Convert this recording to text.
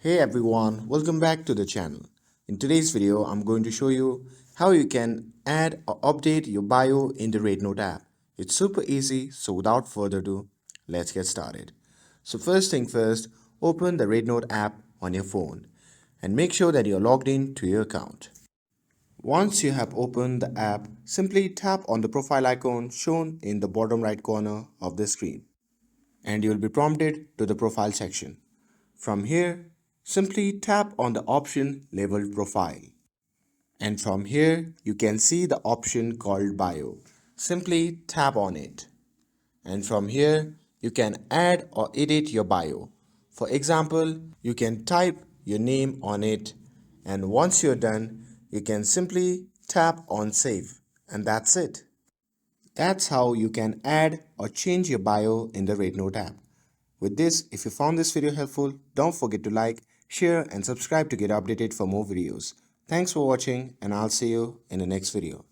Hey everyone, welcome back to the channel. In today's video, I'm going to show you how you can add or update your bio in the REDnote app. It's super easy, so without further ado, let's get started. So first thing first, open the REDnote app on your phone and make sure that you're logged in to your account. Once you have opened the app, simply tap on the profile icon shown in the bottom right corner of the screen and you'll be prompted to the profile section. From here, simply tap on the option labeled Profile. And from here, you can see the option called Bio. Simply tap on it. And from here, you can add or edit your bio. For example, you can type your name on it, and once you're done, you can simply tap on Save. And that's it. That's how you can add or change your bio in the REDnote app. With this, if you found this video helpful, don't forget to like, share and subscribe to get updated for more videos. Thanks for watching and I'll see you in the next video.